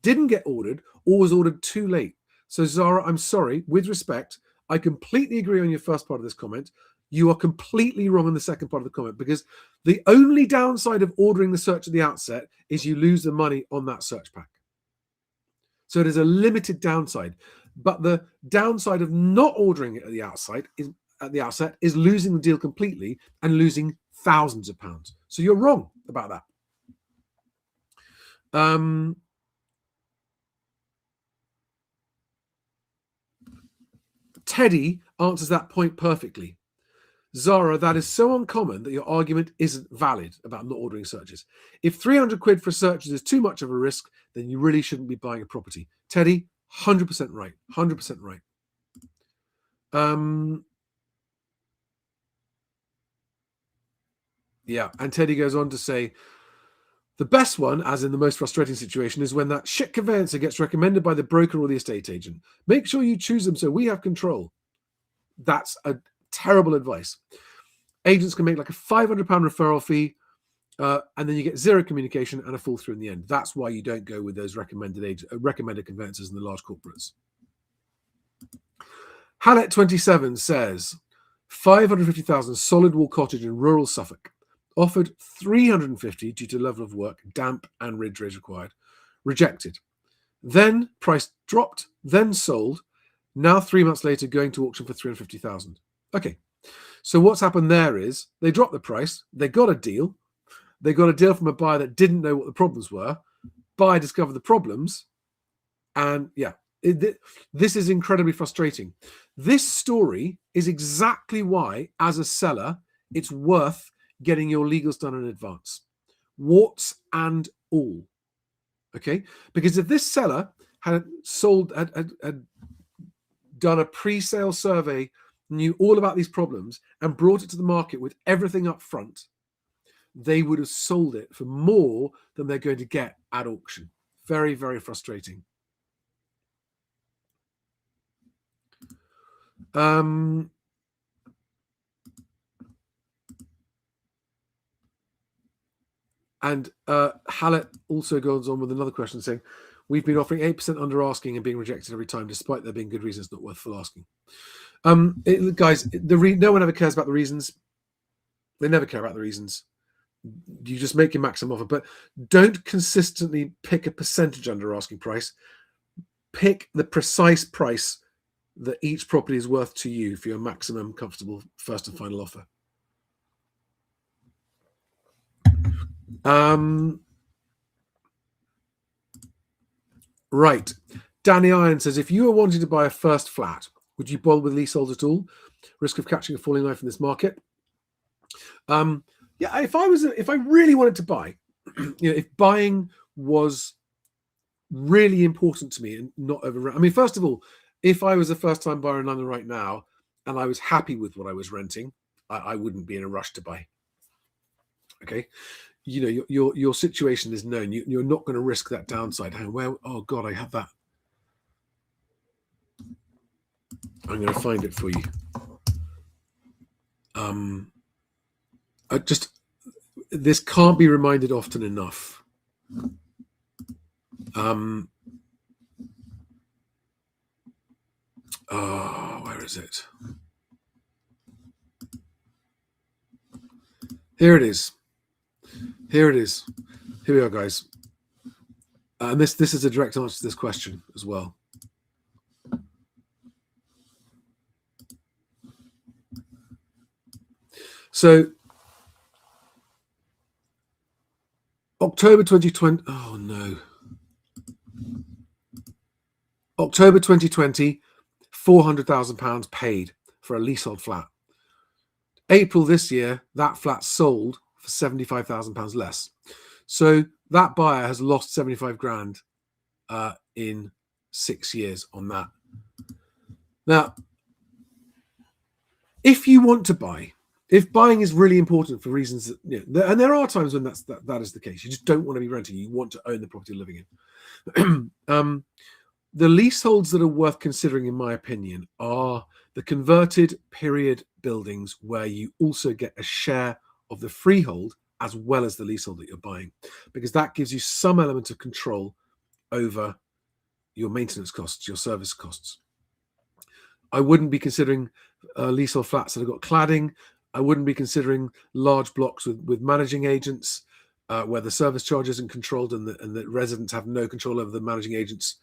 didn't get ordered, or was ordered too late. So Zara, I'm sorry, with respect, I completely agree on your first part of this comment. You are completely wrong on the second part of the comment, because the only downside of ordering the search at the outset is you lose the money on that search pack. So it is a limited downside. But the downside of not ordering it at the outset is losing the deal completely and losing thousands of pounds. So you're wrong about that. Teddy answers that point perfectly. Zara, that is so uncommon that your argument isn't valid about not ordering searches. If 300 quid for searches is too much of a risk, then you really shouldn't be buying a property. Teddy, 100% right. 100% right. Yeah, and Teddy goes on to say, the best one, as in the most frustrating situation, is when that shit conveyancer gets recommended by the broker or the estate agent. Make sure you choose them so we have control. That's a terrible advice. Agents can make like a £500 referral fee, and then you get zero communication and a fall through in the end. That's why you don't go with those recommended conveyancers in the large corporates. Hallet27 says, 550,000 solid wall cottage in rural Suffolk. Offered 350 due to level of work, damp and ridge raise required. Rejected. Then price dropped, then sold. Now 3 months later going to auction for 350,000. Okay. So what's happened there is they dropped the price. They got a deal. They got a deal from a buyer that didn't know what the problems were. Buyer discovered the problems. And yeah, this is incredibly frustrating. This story is exactly why, as a seller, it's worth getting your legals done in advance. Warts and all. Okay? Because if this seller had done a pre-sale survey, knew all about these problems, and brought it to the market with everything up front, they would have sold it for more than they're going to get at auction. Very, very frustrating. And Hallett also goes on with another question saying, we've been offering 8% under asking and being rejected every time, despite there being good reasons not worth full asking. Guys, no one ever cares about the reasons. They never care about the reasons. You just make your maximum offer, but don't consistently pick a percentage under asking price. Pick the precise price that each property is worth to you for your maximum comfortable first and final offer. Right. Danny Iron says, if you were wanting to buy a first flat, would you bother with leaseholds at all? Risk of catching a falling knife in this market? Yeah, if I really wanted to buy, if buying was really important to me and not over, I mean, first of all, if I was a first-time buyer in London right now and I was happy with what I was renting, I wouldn't be in a rush to buy. Okay, your situation is known. You're not going to risk that downside. Oh God, I have that. I'm going to find it for you. This can't be reminded often enough. Where is it? Here it is. Here we are, guys. And this is a direct answer to this question as well. So October 2020. Oh no. October 2020, £400,000 paid for a leasehold flat. April this year, that flat sold for £75,000 less. So that buyer has lost 75 grand in 6 years on that. Now, if you want to buy, If buying is really important for reasons that, and there are times when that is the case. You just don't want to be renting. You want to own the property you're living in. The leaseholds that are worth considering, in my opinion, are the converted period buildings where you also get a share of the freehold as well as the leasehold that you're buying, because that gives you some element of control over your maintenance costs, your service costs. I wouldn't be considering leasehold flats that have got cladding. I wouldn't be considering large blocks with managing agents where the service charge isn't controlled and the residents have no control over the managing agents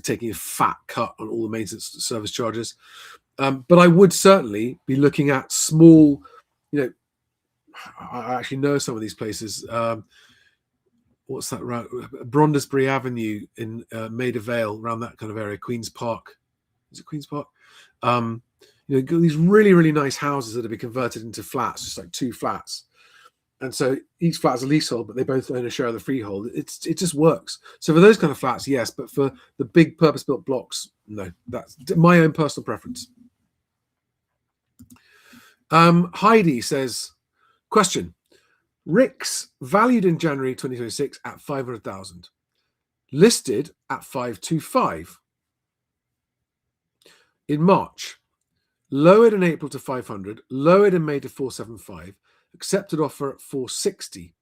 taking a fat cut on all the maintenance service charges. But I would certainly be looking at small, I actually know some of these places. What's that route? Brondesbury Avenue in Maida Vale, around that kind of area. Queen's Park. Is it Queen's Park? These really, really nice houses that have been converted into flats, just like 2 flats. And so each flat is a leasehold, but they both own a share of the freehold. It just works. So for those kind of flats, yes, but for the big purpose-built blocks, no. That's my own personal preference. Heidi says, question: Ricks valued in January 2026 at 500,000, listed at 525 in March, lowered in April to 500, lowered in May to 475. Accepted offer at 460,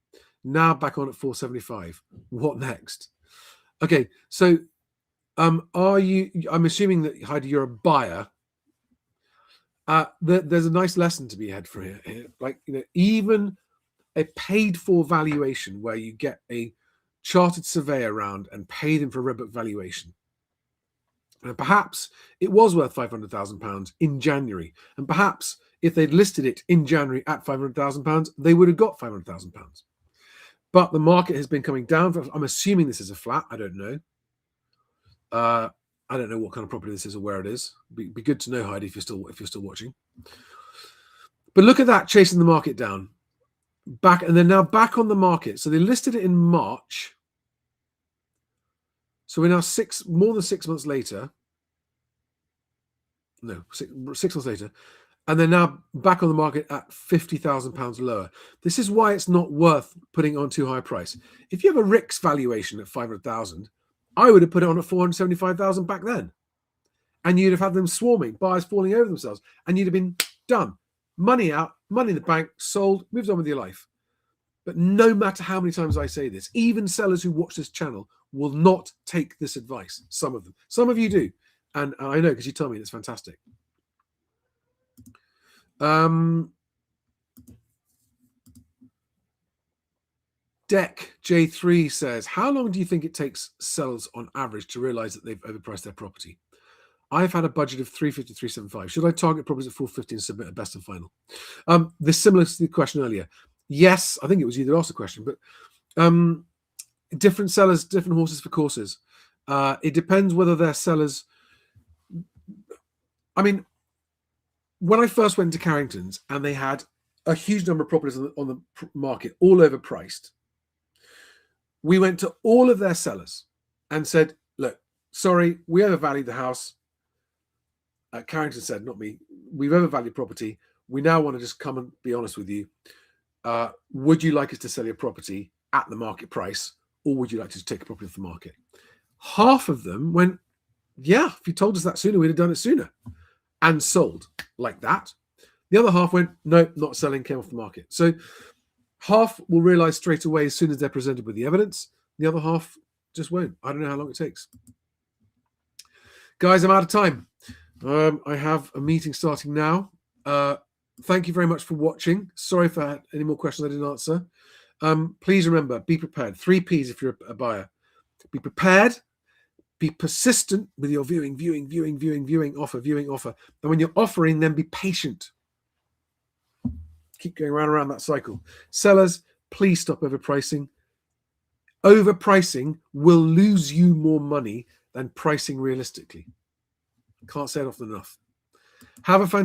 now back on at 475. What next? Okay, so I'm assuming that, Heidi, you're a buyer. There's a nice lesson to be had for here. Like, even a paid for valuation where you get a chartered surveyor around and pay them for a red book valuation. And perhaps it was worth £500,000 in January, and perhaps if they'd listed it in January at £500,000, they would have got £500,000. But the market has been coming down. I'm assuming this is a flat. I don't know. I don't know what kind of property this is or where it is. Be good to know, Heidi, if you're still watching. But look at that, chasing the market down. And they're now back on the market. So they listed it in March. So we're now more than 6 months later. No, 6 months later. And they're now back on the market at £50,000 lower. This is why it's not worth putting on too high a price. If you have a Ricks valuation at 500,000, I would have put it on at 475,000 back then. And you'd have had them swarming, buyers falling over themselves, and you'd have been done. Money out, money in the bank, sold, moved on with your life. But no matter how many times I say this, even sellers who watch this channel will not take this advice. Some of them. Some of you do. And I know, because you tell me it's fantastic. Deck J3 says, how long do you think it takes sellers on average to realize that they've overpriced their property? I've had a budget of 350, 375. Should I target properties at 450 and submit a best and final? This similar to the question earlier. Yes, I think it was you that asked the question, but different sellers, different horses for courses. It depends whether they're sellers. I mean, when I first went to Carrington's and they had a huge number of properties on the market, all overpriced, we went to all of their sellers and said, look, sorry, we overvalued the house. Carrington said, not me, we've overvalued property. We now want to just come and be honest with you. Would you like us to sell your property at the market price, or would you like to take a property off the market? Half of them went, yeah, if you told us that sooner, we'd have done it sooner, and sold like that. The other half went, no, not selling, came off the market. So half will realize straight away as soon as they're presented with the evidence. The other half just won't. I don't know how long it takes. Guys, I'm out of time. I have a meeting starting now. Thank you very much for watching. Sorry if I had any more questions I didn't answer. Please remember, be prepared. 3 Ps if you're a buyer. Be prepared. Be persistent with your viewing, offer. And when you're offering, then be patient. Keep going around that cycle. Sellers, please stop overpricing. Overpricing will lose you more money than pricing realistically. Can't say it often enough. Have a fantastic